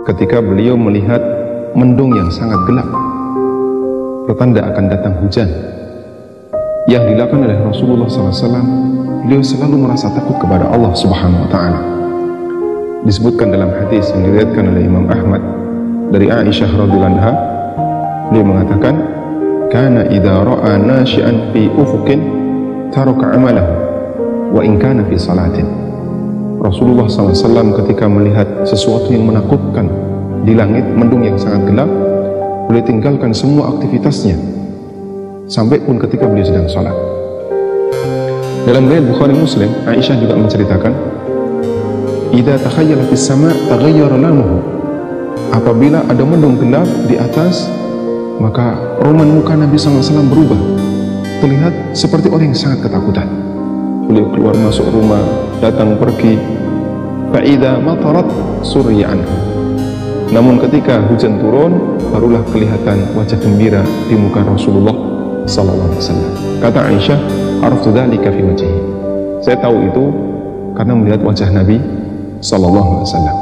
ketika beliau melihat mendung yang sangat gelap, pertanda akan datang hujan. Yang dilakukan oleh Rasulullah SAW, beliau selalu merasa takut kepada Allah Subhanahu wa Ta'ala. Disebutkan dalam hadis yang diriwayatkan oleh Imam Ahmad dari Aisyah radhiyallahu anha, beliau mengatakan, "Kana idza ra'a nashi'an fi ufuqin taraka 'amalahu wa in kana fi salatin." Rasulullah SAW ketika melihat sesuatu yang menakutkan di langit, mendung yang sangat gelap, beliau tinggalkan semua aktivitasnya, sampai pun ketika beliau sedang sholat. Dalam riwayat Bukhari Muslim, Aisyah juga menceritakan, "Idza takhayyala fis sama' taghayyara lanuhu." Apabila ada mendung gelap di atas, maka roman muka Nabi SAW berubah, terlihat seperti orang yang sangat ketakutan. Beliau keluar masuk rumah, datang pergi. Fa idza matarat surya anhu. Namun ketika hujan turun, barulah kelihatan wajah gembira di muka Rasulullah sallallahu alaihi wasallam. Kata Aisyah, "Araftu dzalika fi wajhihi." Saya tahu itu karena melihat wajah Nabi sallallahu alaihi wasallam.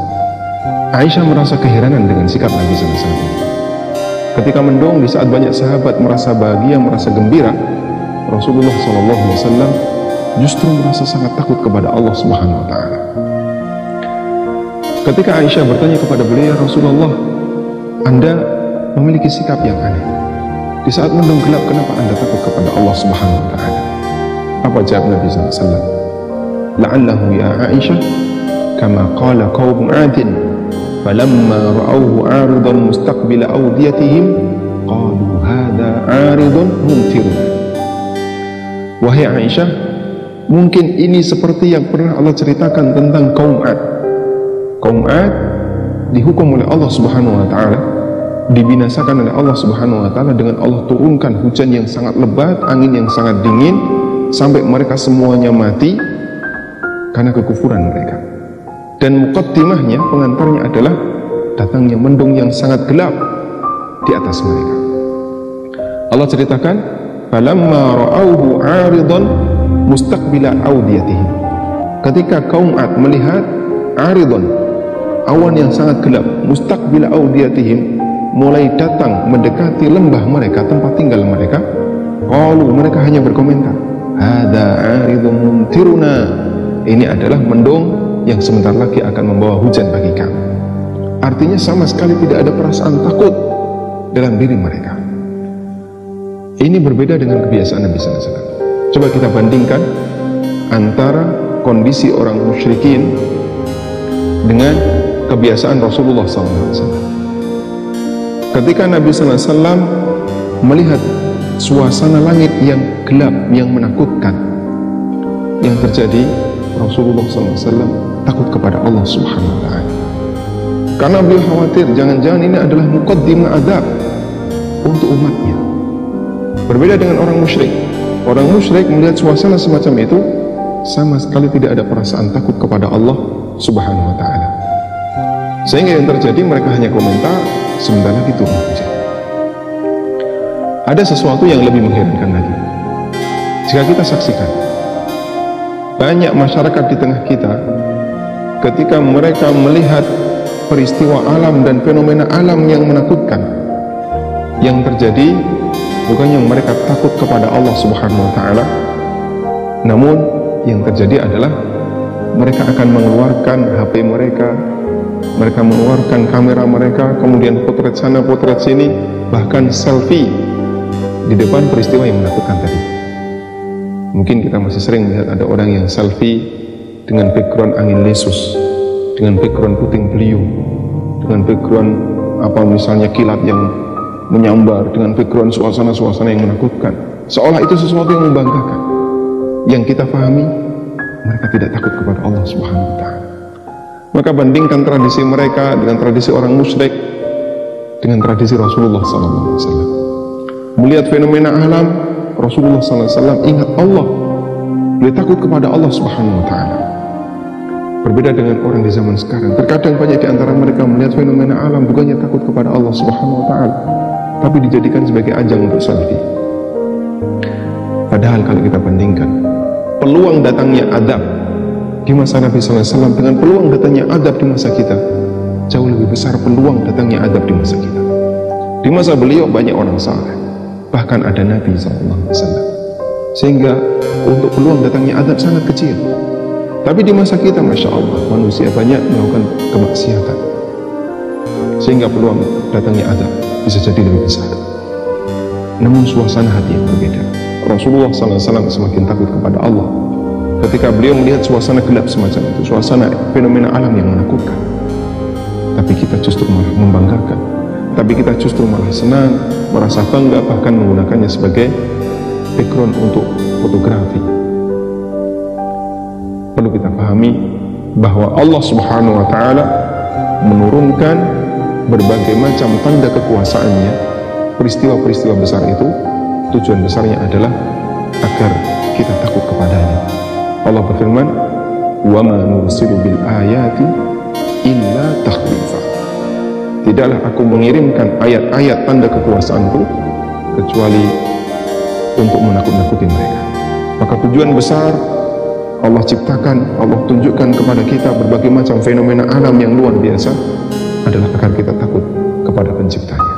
Aisyah merasa keheranan dengan sikap Nabi sallallahu alaihi wasallam. Ketika mendung di saat banyak sahabat merasa bahagia, merasa gembira, Rasulullah sallallahu alaihi wasallam justru merasa sangat takut kepada Allah Subhanahu wa taala. Ketika Aisyah bertanya kepada beliau, "Rasulullah, Anda memiliki sikap yang aneh. Di saat mendung gelap, kenapa Anda takut kepada Allah Subhanahu wa ta'ala?" Apa jawab Nabi SAW? "La'allahu ya Aisyah kama qala qaum 'adin falamma ra'awhu 'aridan mustaqbila awdiyatihim qalu hadha 'aridun mumtirun." Wahai Aisyah, mungkin ini seperti yang pernah Allah ceritakan tentang kaum 'Ad. Kaum 'Ad dihukum oleh Allah Subhanahu wa ta'ala, dibinasakan oleh Allah Subhanahu wa ta'ala dengan Allah turunkan hujan yang sangat lebat, angin yang sangat dingin, sampai mereka semuanya mati karena kekufuran mereka. Dan muqaddimahnya, pengantarnya adalah datangnya mendung yang sangat gelap di atas mereka. Allah ceritakan, "Falamma ra'awhu 'aridan mustaqbila awdiyatihim." Ketika kaum 'Ad melihat 'aridan, awan yang sangat gelap, mustaqbila awdiyatihim, mulai datang mendekati lembah mereka, tempat tinggal mereka, qalu, mereka hanya berkomentar, "Hadza 'aridun mumtiruna." Ini adalah mendung yang sebentar lagi akan membawa hujan bagi kami. Artinya sama sekali tidak ada perasaan takut dalam diri mereka. Ini berbeda dengan kebiasaan Nabi sallallahu alaihi wasallam. Coba kita bandingkan antara kondisi orang musyrikin dengan kebiasaan Rasulullah SAW. Ketika Nabi SAW melihat suasana langit yang gelap, yang menakutkan, yang terjadi, Rasulullah SAW takut kepada Allah Subhanahu wa ta'ala. Karena beliau khawatir jangan-jangan ini adalah muqaddimah adab untuk umatnya. Berbeda dengan orang musyrik. Orang musyrik melihat suasana semacam itu, sama sekali tidak ada perasaan takut kepada Allah Subhanahu wa ta'ala. Sehingga yang terjadi, mereka hanya komentar, sebentar lagi turun hujan. Ada sesuatu yang lebih mengherankan lagi. Jika kita saksikan, banyak masyarakat di tengah kita, ketika mereka melihat peristiwa alam dan fenomena alam yang menakutkan yang terjadi, bukannya mereka takut kepada Allah Subhanahu wa ta'ala, namun yang terjadi adalah mereka akan mengeluarkan HP mereka, mereka mengeluarkan kamera mereka, kemudian potret sana, potret sini, bahkan selfie di depan peristiwa yang menakutkan tadi. Mungkin kita masih sering melihat ada orang yang selfie dengan background angin lesus, dengan background puting beliung, dengan background misalnya kilat yang menyambar, dengan background suasana-suasana yang menakutkan, seolah itu sesuatu yang membanggakan. Yang kita pahami, mereka tidak takut kepada Allah Subhanahu wa ta'ala. Maka bandingkan tradisi mereka dengan tradisi orang musyrik dengan tradisi Rasulullah SAW. Melihat fenomena alam, Rasulullah SAW ingat Allah, beliau takut kepada Allah Subhanahu wa ta'ala. Berbeda dengan orang di zaman sekarang. Terkadang banyak di antara mereka melihat fenomena alam, bukannya takut kepada Allah Subhanahu wa ta'ala, tapi dijadikan sebagai ajang untuk selfie. Padahal kalau kita bandingkan peluang datangnya adab di masa Nabi SAW dengan peluang datangnya adab di masa kita, jauh lebih besar peluang datangnya azab di masa kita. Di masa beliau banyak orang saleh, bahkan ada Nabi SAW, sehingga untuk peluang datangnya azab sangat kecil. Tapi di masa kita, Masya Allah, manusia banyak melakukan kemaksiatan, sehingga peluang datangnya azab bisa jadi lebih besar. Namun suasana hati yang berbeda. Rasulullah SAW semakin takut kepada Allah ketika beliau melihat suasana gelap semacam itu, suasana fenomena alam yang menakutkan. Tapi kita justru malah membanggakan, tapi kita justru malah senang, merasa bangga, bahkan menggunakannya sebagai background untuk fotografi. Perlu kita pahami bahwa Allah Subhanahu wa Ta'ala menurunkan berbagai macam tanda kekuasaannya. Peristiwa-peristiwa besar itu tujuan besarnya adalah agar kita takut kepadanya. Allah berfirman, "Wa ma nursilu bil ayati illa takhwifa." Tidaklah aku mengirimkan ayat-ayat tanda kekuasaanku kecuali untuk menakut-nakuti mereka. Maka tujuan besar Allah ciptakan, Allah tunjukkan kepada kita berbagai macam fenomena alam yang luar biasa adalah agar kita takut kepada penciptanya.